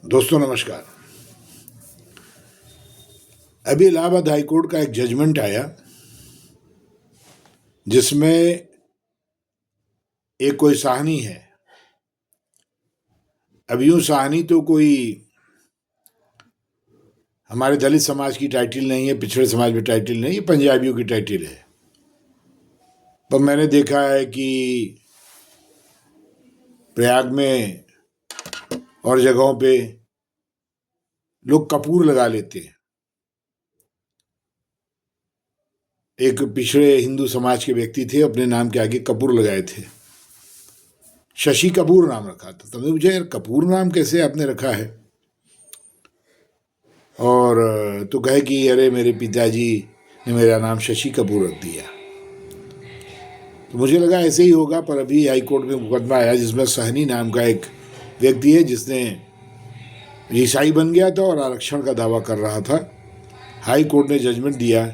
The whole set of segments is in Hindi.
दोस्तों नमस्कार। अभी इलाहाबाद हाई कोर्ट का एक जजमेंट आया जिसमें एक कोई साहनी है। अब यूं साहनी तो कोई हमारे दलित समाज की टाइटल नहीं है, पिछड़े समाज में टाइटल नहीं है, पंजाबियों की टाइटल है। पर मैंने देखा है कि प्रयाग में और जगहों पे लोग कपूर लगा लेते हैं। एक पिछड़े हिंदू समाज के व्यक्ति थे, अपने नाम के आगे कपूर लगाए थे। शशि कपूर नाम रखा था। तुमने पूछा यार कपूर नाम कैसे आपने रखा है? और तो कहे कि अरे मेरे पिताजी ने मेरा नाम शशि कपूर रख दिया। तो मुझे लगा ऐसे ही होगा, पर अभी हाई कोर्ट में मुकदमा आया जिसमें सहनी नाम का एक व्यक्ति है जिसने ईसाई बन गया था और आरक्षण का दावा कर रहा था। हाई कोर्ट ने जजमेंट दिया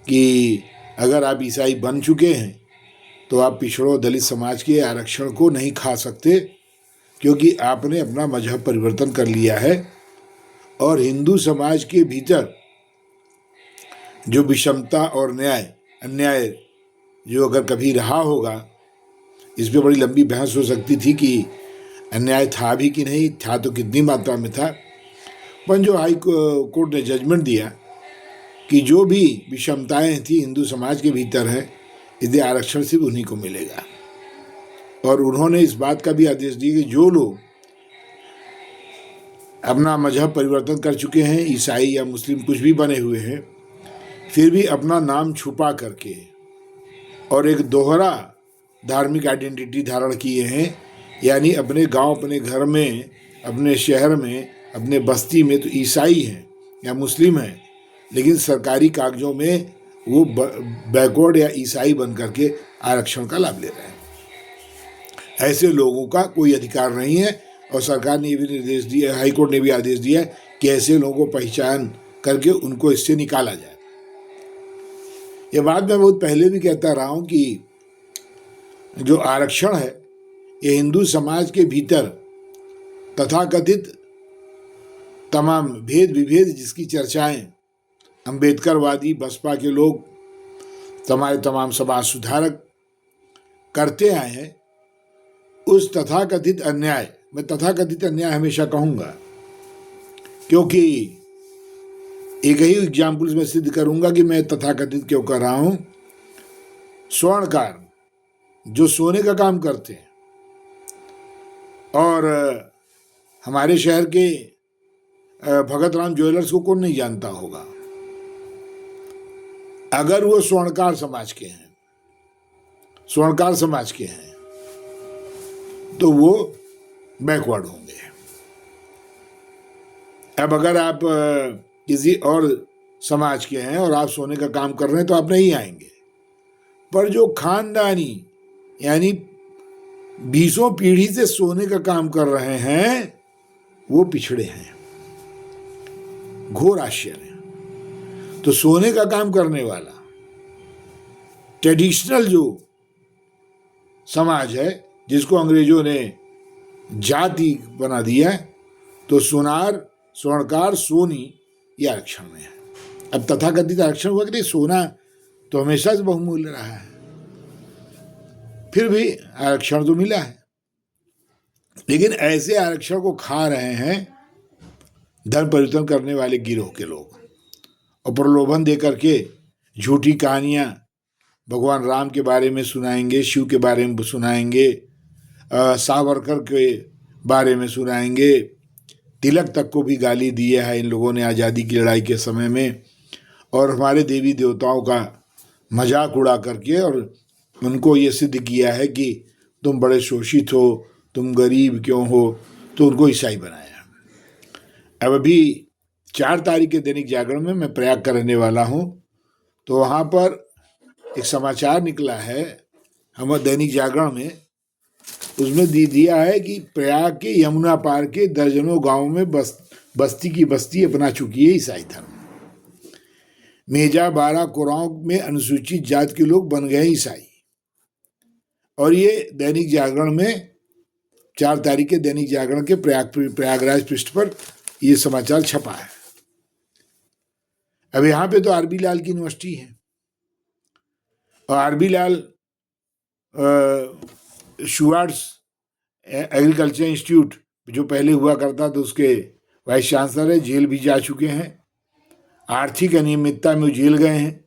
कि अगर आप ईसाई बन चुके हैं तो आप पिछड़ों दलित समाज के आरक्षण को नहीं खा सकते, क्योंकि आपने अपना मजहब परिवर्तन कर लिया है। और हिंदू समाज के भीतर जो विषमता और अन्याय जो अगर कभी रहा होगा, इस पर बड़ी लंबी बहस हो सकती थी कि अन्याय था भी कि नहीं था, तो कितनी मात्रा में था। पर जो हाई कोर्ट ने जजमेंट दिया कि जो भी विषमताएं थी हिंदू समाज के भीतर हैं, यदि आरक्षण सिर्फ उन्हीं को मिलेगा। और उन्होंने इस बात का भी आदेश दिया कि जो लोग अपना मजहब परिवर्तन कर चुके हैं, ईसाई या मुस्लिम कुछ भी बने हुए हैं, फिर भी अपना नाम छुपा करके और एक दोहरा धार्मिक आइडेंटिटी धारण किए हैं, यानी अपने गांव, अपने घर में, अपने शहर में, अपने बस्ती में तो ईसाई हैं या मुस्लिम हैं, लेकिन सरकारी कागजों में वो बैकवर्ड या ईसाई बन करके आरक्षण का लाभ ले रहे हैं। ऐसे लोगों का कोई अधिकार नहीं है। और सरकार ने भी निर्देश दिया, हाई कोर्ट ने भी आदेश दिया कि ऐसे लोगों को पहचान करके उनको इससे निकाला जाए। ये बात मैं बहुत पहले भी कहता रहा हूँ कि जो आरक्षण है ये हिंदू समाज के भीतर तथाकथित तमाम भेद विभेद जिसकी चर्चाएं अम्बेडकरवादी बसपा के लोग, तमाम समाज सुधारक करते आए हैं, उस तथाकथित अन्याय, मैं तथाकथित अन्याय हमेशा कहूंगा, क्योंकि एक ही एग्जाम्पल में सिद्ध करूंगा कि मैं तथाकथित क्यों कर रहा हूं। स्वर्णकार जो सोने का काम करते हैं, और हमारे शहर के भगत राम ज्वेलर्स को कौन नहीं जानता होगा। अगर वो स्वर्णकार समाज के हैं, स्वर्णकार समाज के हैं, तो वो बैकवर्ड होंगे। अब अगर आप किसी और समाज के हैं और आप सोने का काम कर रहे हैं तो आप नहीं आएंगे। पर जो खानदानी यानी 20 पीढ़ी से सोने का काम कर रहे हैं वो पिछड़े हैं। घोर आश्चर्य। तो सोने का काम करने वाला ट्रेडिशनल जो समाज है, जिसको अंग्रेजों ने जाति बना दिया है, तो सोनार, स्वर्णकार, सोनी ये आरक्षण में है। अब तथाकथित आरक्षण हुआ कि नहीं, सोना तो हमेशा से बहुमूल्य रहा है, फिर भी आरक्षण तो मिला है। लेकिन ऐसे आरक्षण को खा रहे हैं धर्म परिवर्तन करने वाले गिरोह के लोग, और प्रलोभन दे करके झूठी कहानियां भगवान राम के बारे में सुनाएंगे, शिव के बारे में सुनाएंगे, सावरकर के बारे में सुनाएंगे। तिलक तक को भी गाली दी है इन लोगों ने आज़ादी की लड़ाई के समय में, और हमारे देवी देवताओं का मजाक उड़ा करके और उनको ये सिद्ध किया है कि तुम बड़े शोषित हो, तुम गरीब क्यों हो, तो उनको ईसाई बनाया। अब अभी 4 तारीख के दैनिक जागरण में मैं प्रयाग का रहने वाला हूँ, तो वहाँ पर एक समाचार निकला है हमारे दैनिक जागरण में, उसमें दिया है कि प्रयाग के यमुना पार के दर्जनों गांवों में बस्ती की बस्ती अपना चुकी है ईसाई धर्म। मेजा बारा कोरांव में अनुसूचित जात के लोग बन गए ईसाई। और ये दैनिक जागरण में 4 तारीख के दैनिक जागरण के प्रयागराज पृष्ठ पर ये समाचार छपा है। अब यहाँ पे तो आरबी लाल की यूनिवर्सिटी है और आरबी लाल शुवार्ट्ज एग्रीकल्चर इंस्टीट्यूट जो पहले हुआ करता था उसके वाइस चांसलर है, जेल भी जा चुके हैं, आर्थिक अनियमितता में वो जेल गए हैं।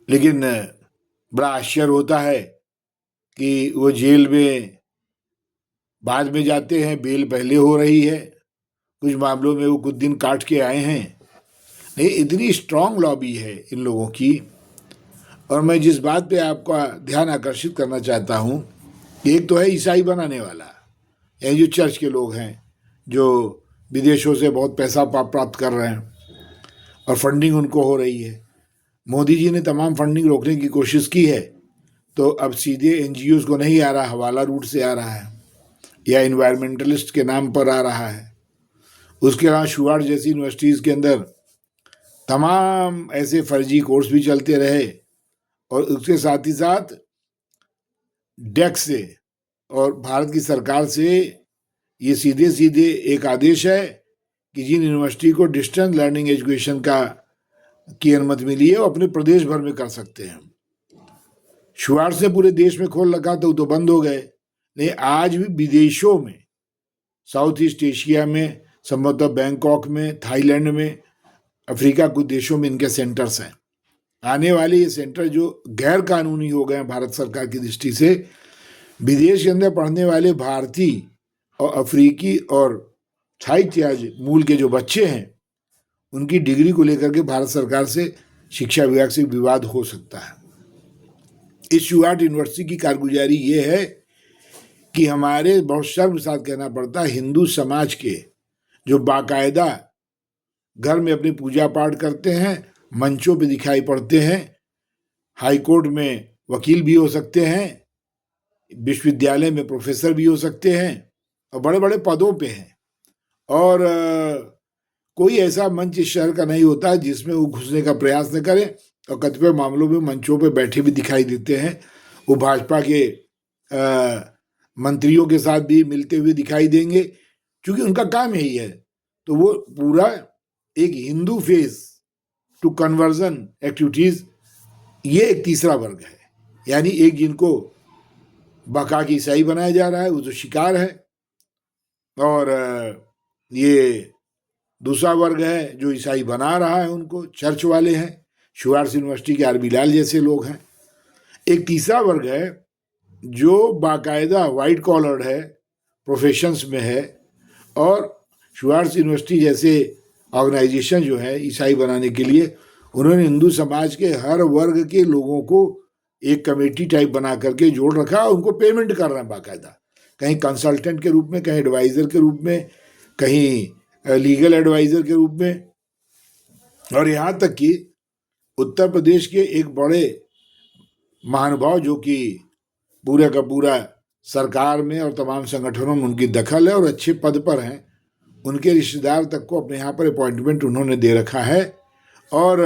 लेकिन बड़ा आश्चर्य होता है कि वो जेल में बाद में जाते हैं, बेल पहले हो रही है, कुछ मामलों में वो कुछ दिन काट के आए हैं। नहीं, इतनी स्ट्रांग लॉबी है इन लोगों की। और मैं जिस बात पे आपका ध्यान आकर्षित करना चाहता हूँ, एक तो है ईसाई बनाने वाला, यानी जो चर्च के लोग हैं जो विदेशों से बहुत पैसा प्राप्त कर रहे हैं और फंडिंग उनको हो रही है। मोदी जी ने तमाम फंडिंग रोकने की कोशिश की है, तो अब सीधे एनजीओज को नहीं आ रहा, हवाला रूट से आ रहा है या इन्वायरमेंटलिस्ट के नाम पर आ रहा है। उसके अलावा शुवार्ट्ज जैसी यूनिवर्सिटीज़ के अंदर तमाम ऐसे फर्जी कोर्स भी चलते रहे और उसके साथ ही साथ डेक्स से और भारत की सरकार से ये सीधे सीधे एक आदेश है कि जिन यूनिवर्सिटी को डिस्टेंस लर्निंग एजुकेशन की अनुमति मिली है वो अपने प्रदेश भर में कर सकते हैं। शुवार्ट्ज ने पूरे देश में खोल रखा तो बंद हो गए। नहीं, आज भी विदेशों में, साउथ ईस्ट एशिया में, संभवतः बैंकॉक में, थाईलैंड में, अफ्रीका कुछ देशों में इनके सेंटर्स हैं। आने वाले ये सेंटर जो गैर कानूनी हो गए हैं भारत सरकार की दृष्टि से, विदेश के अंदर पढ़ने वाले भारतीय और अफ्रीकी और थाई त्याज मूल के जो बच्चे हैं उनकी डिग्री को लेकर के भारत सरकार से शिक्षा विभाग से विवाद हो सकता है। इस शुवार्ट्ज यूनिवर्सिटी की कारगुजारी ये है कि हमारे, बहुत शर्म के साथ कहना पड़ता है, हिंदू समाज के जो बाकायदा घर में अपनी पूजा पाठ करते हैं, मंचों पे दिखाई पड़ते हैं, हाई कोर्ट में वकील भी हो सकते हैं, विश्वविद्यालय में प्रोफेसर भी हो सकते हैं और बड़े बड़े पदों पे हैं, और कोई ऐसा मंच इस शहर का नहीं होता जिसमें वो घुसने का प्रयास न करें। और कतिपय मामलों में मंचों पे बैठे भी दिखाई देते हैं। वो भाजपा के मंत्रियों के साथ भी मिलते हुए दिखाई देंगे, क्योंकि उनका काम यही है। तो वो पूरा एक Hindu face to conversion activities, ये एक तीसरा वर्ग है, यानी एक जिनको बका की ईसाई बनाया जा रहा है, वो तो शिकार है, और ये दूसरा वर्ग है जो ईसाई बना रहा है उनको, चर्च वाले हैं, शुवार्ट्ज यूनिवर्सिटी के आरबी लाल जैसे लोग हैं। एक तीसरा वर्ग है जो बाकायदा वाइट कॉलर है, प्रोफेशंस में है, और शुवार्ट्ज यूनिवर्सिटी जैसे ऑर्गेनाइजेशन जो है ईसाई बनाने के लिए, उन्होंने हिंदू समाज के हर वर्ग के लोगों को एक कमेटी टाइप बना करके जोड़ रखा, उनको पेमेंट कर रहे हैं बाकायदा, कहीं कंसल्टेंट के रूप में, कहीं एडवाइज़र के रूप में, कहीं लीगल एडवाइज़र के रूप में। और यहाँ तक कि उत्तर प्रदेश के एक बड़े महानुभाव जो कि पूरा का पूरा सरकार में और तमाम संगठनों में उनकी दखल है और अच्छे पद पर हैं, उनके रिश्तेदार तक को अपने यहाँ पर अपॉइंटमेंट उन्होंने दे रखा है। और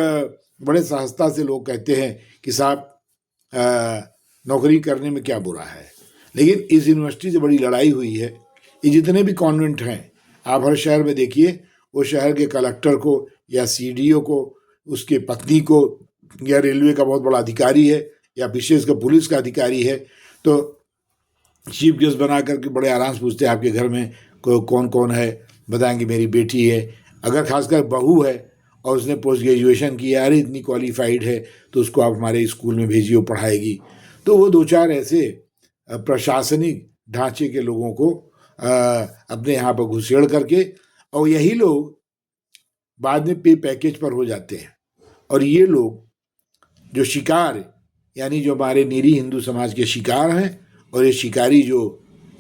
बड़े सहजता से लोग कहते हैं कि साहब नौकरी करने में क्या बुरा है। लेकिन इस यूनिवर्सिटी से बड़ी लड़ाई हुई है। ये जितने भी कॉन्वेंट हैं, आप हर शहर में देखिए, वो शहर के कलेक्टर को या सीडीओ को, उसके पत्नी को, या रेलवे का बहुत बड़ा अधिकारी है या विशेष का पुलिस का अधिकारी है, तो चीफ गेस्ट बना करके बड़े आराम से पूछते हैं आपके घर में कौन कौन है, बताएंगे मेरी बेटी है। अगर खासकर बहू है और उसने पोस्ट ग्रेजुएशन किया, अरे इतनी क्वालिफाइड है, तो उसको आप हमारे स्कूल में भेजिए, वो पढ़ाएगी। तो वो 2-4 ऐसे प्रशासनिक ढांचे के लोगों को अपने यहाँ पर घुसेड़ करके, और यही लोग बाद में पे पैकेज पर हो जाते हैं। और ये लोग जो शिकार, यानी जो हमारे निरी हिंदू समाज के शिकार हैं, और ये शिकारी जो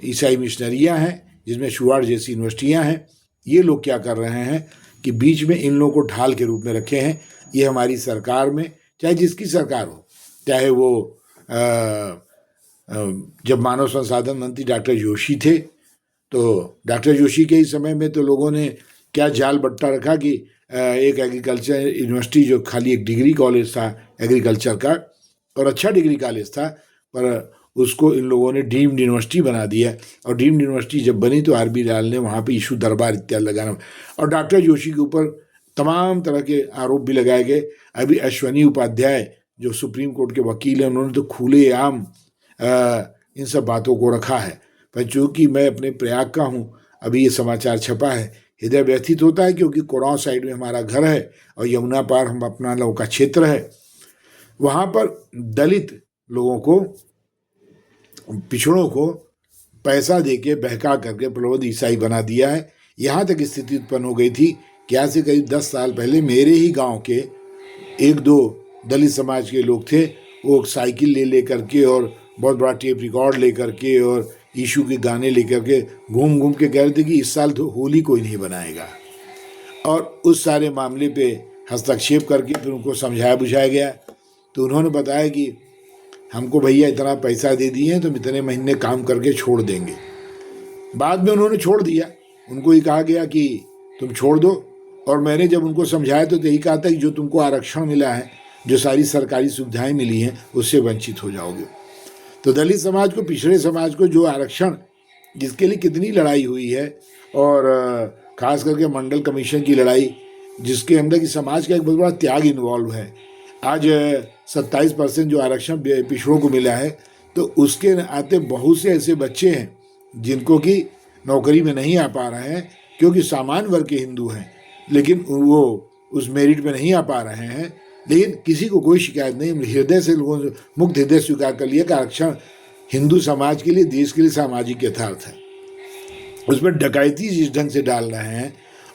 ईसाई मिशनरियाँ हैं, जिसमें शुवार्ट्ज जैसी यूनिवर्सिटियाँ हैं, ये लोग क्या कर रहे हैं कि बीच में इन लोगों को ढाल के रूप में रखे हैं। ये हमारी सरकार में, चाहे जिसकी सरकार हो, चाहे वो जब मानव संसाधन मंत्री डॉक्टर जोशी थे, तो डॉक्टर जोशी के ही समय में तो लोगों ने क्या जाल बट्टा रखा कि एक एग्रीकल्चर यूनिवर्सिटी जो खाली एक डिग्री कॉलेज था एग्रीकल्चर का, और अच्छा डिग्री कॉलेज था, पर उसको इन लोगों ने डीम्ड यूनिवर्सिटी बना दिया। और डीम्ड यूनिवर्सिटी जब बनी तो आर बी लाल ने वहाँ पे इशू दरबार इत्यादि लगाना, और डॉक्टर जोशी के ऊपर तमाम तरह के आरोप भी लगाए गए। अभी अश्वनी उपाध्याय जो सुप्रीम कोर्ट के वकील हैं, उन्होंने तो खुलेआम इन सब बातों को रखा है। पर चूँकि मैं अपने प्रयाग का हूँ, अभी ये समाचार छपा है, हृदय व्यथित होता है, क्योंकि कोरांव साइड में हमारा घर है और यमुना पार हम अपना लोगों का क्षेत्र है। वहाँ पर दलित लोगों को, पिछड़ों को पैसा देके बहका करके प्रबुद्ध ईसाई बना दिया है। यहाँ तक स्थिति उत्पन्न हो गई थी कि आज से करीब 10 साल पहले मेरे ही गांव के 1-2 दलित समाज के लोग थे, वो साइकिल ले करके और बहुत बड़ा टेप रिकॉर्ड ले करके और यीशु के गाने लेकर के घूम घूम के कह रहे थे कि इस साल तो होली कोई नहीं बनाएगा। और उस सारे मामले पे हस्तक्षेप करके फिर उनको समझाया बुझाया गया, तो उन्होंने बताया कि हमको भैया इतना पैसा दे दिए हैं तो हम इतने महीने काम करके छोड़ देंगे। बाद में उन्होंने छोड़ दिया, उनको ये कहा गया कि तुम छोड़ दो। और मैंने जब उनको समझाया तो यही कहा था कि जो तुमको आरक्षण मिला है, जो सारी सरकारी सुविधाएं मिली हैं, उससे वंचित हो जाओगे। तो दलित समाज को, पिछड़े समाज को जो आरक्षण, जिसके लिए कितनी लड़ाई हुई है, और खास करके मंडल कमीशन की लड़ाई, जिसके अंदर की समाज का एक बहुत बड़ा त्याग इन्वॉल्व है। आज 27% जो आरक्षण पिछड़ों को मिला है, तो उसके आते बहुत से ऐसे बच्चे हैं जिनको कि नौकरी में नहीं आ पा रहे हैं, क्योंकि सामान्य वर्ग के हिंदू हैं, लेकिन वो उस मेरिट में नहीं आ पा रहे हैं। लेकिन किसी को कोई शिकायत नहीं, हृदय से लोगों ने मुक्त हृदय स्वीकार कर लिया कि आरक्षण हिंदू समाज के लिए, देश के लिए सामाजिक यथार्थ है। उसमें डकैती जिस ढंग से डाल रहे हैं,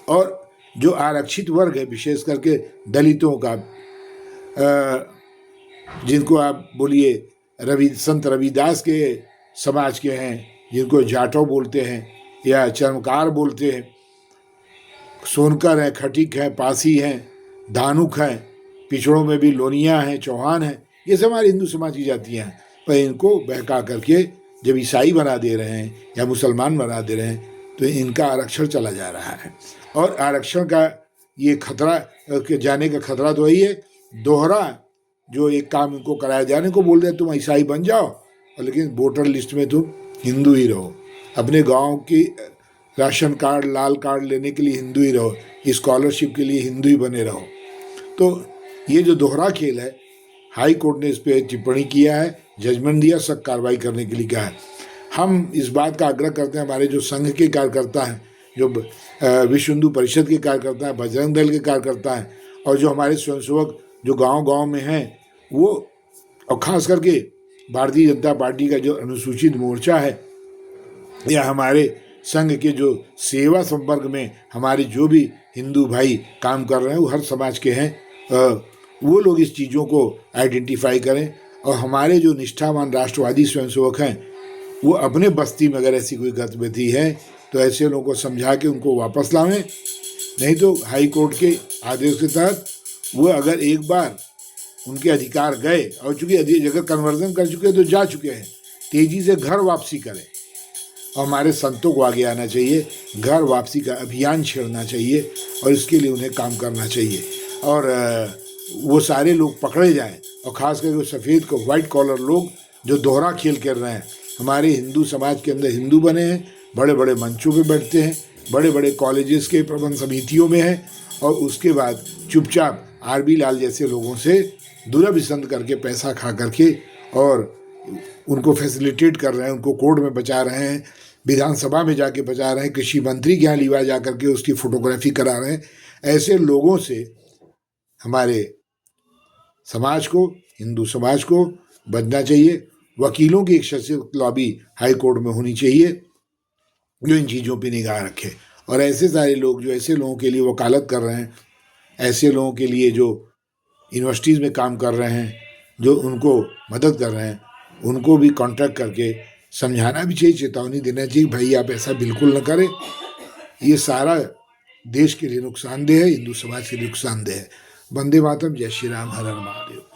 और जो आरक्षित वर्ग है, विशेष करके दलितों का, जिनको आप बोलिए संत रविदास के समाज के हैं, जिनको जाटव बोलते हैं या चर्मकार बोलते हैं, सोनकर हैं, खटीक हैं, पासी हैं, धानुक हैं, पिछड़ों में भी लोनिया हैं, चौहान हैं, ये सब हमारे हिंदू समाज की जातियाँ हैं। पर इनको बहका करके जब ईसाई बना दे रहे हैं या मुसलमान बना दे रहे हैं, तो इनका आरक्षण चला जा रहा है। और आरक्षण का ये खतरा के जाने का खतरा तो वही है, दोहरा जो एक काम इनको कराया जाने को बोल रहे, तुम ईसाई बन जाओ, और लेकिन वोटर लिस्ट में तुम हिंदू ही रहो, अपने गांव की राशन कार्ड, लाल कार्ड लेने के लिए हिंदू ही रहो, स्कॉलरशिप के लिए हिंदू ही बने रहो। तो ये जो दोहरा खेल है, हाई कोर्ट ने इस पर टिप्पणी किया है, जजमेंट दिया, सख्त कार्रवाई करने के लिए कहा है। हम इस बात का आग्रह करते हैं, हमारे जो संघ के कार्यकर्ता हैं, जो विश्व हिंदू परिषद के कार्यकर्ता हैं, बजरंग दल के कार्यकर्ता हैं, और जो हमारे स्वयंसेवक जो गांव-गांव में हैं, वो, और ख़ास करके भारतीय जनता पार्टी का जो अनुसूचित मोर्चा है, या हमारे संघ के जो सेवा संपर्क में हमारे जो भी हिंदू भाई काम कर रहे हैं, वो हर समाज के हैं, वो लोग इस चीज़ों को आइडेंटिफाई करें। और हमारे जो निष्ठावान राष्ट्रवादी स्वयंसेवक हैं, वो अपने बस्ती में अगर ऐसी कोई गतिविधि है तो ऐसे लोगों को समझा के उनको वापस लावें। नहीं तो हाई कोर्ट के आदेश के तहत वो अगर एक बार उनके अधिकार गए, और चूँकि अगर कन्वर्जन कर चुके हैं तो जा चुके हैं, तेज़ी से घर वापसी करें। और हमारे संतों को आगे आना चाहिए, घर वापसी का अभियान छेड़ना चाहिए, और इसके लिए उन्हें काम करना चाहिए। और वो सारे लोग पकड़े जाएं, और ख़ास करके सफ़ेद को वाइट कॉलर लोग जो दोहरा खेल कर रहे हैं, हमारे हिंदू समाज के अंदर हिंदू बने हैं, बड़े बड़े मंचों पे बैठते हैं, बड़े बड़े कॉलेजेस के प्रबंध समितियों में हैं, और उसके बाद चुपचाप आर.बी. लाल जैसे लोगों से दुराभिसंध करके पैसा खा करके और उनको फैसिलिटेट कर रहे हैं, उनको कोर्ट में बचा रहे हैं, विधानसभा में जाके बचा रहे हैं, कृषि मंत्री के यहाँ लिवा जा करके उसकी फोटोग्राफी करा रहे हैं। ऐसे लोगों से हमारे समाज को, हिंदू समाज को बचना चाहिए। वकीलों की एक सशक्त लॉबी हाई कोर्ट में होनी चाहिए जो इन चीज़ों पे निगाह रखे। और ऐसे सारे लोग जो ऐसे लोगों के लिए वकालत कर रहे हैं, ऐसे लोगों के लिए जो यूनिवर्सिटीज़ में काम कर रहे हैं, जो उनको मदद कर रहे हैं, उनको भी कॉन्टैक्ट करके समझाना भी चाहिए, चेतावनी देना चाहिए, भाई आप ऐसा बिल्कुल न करें। ये सारा देश के लिए नुकसानदेह है, हिंदू समाज के लिए नुकसानदेह है। वंदे मातरम, जय श्री राम, हर हर महादेव।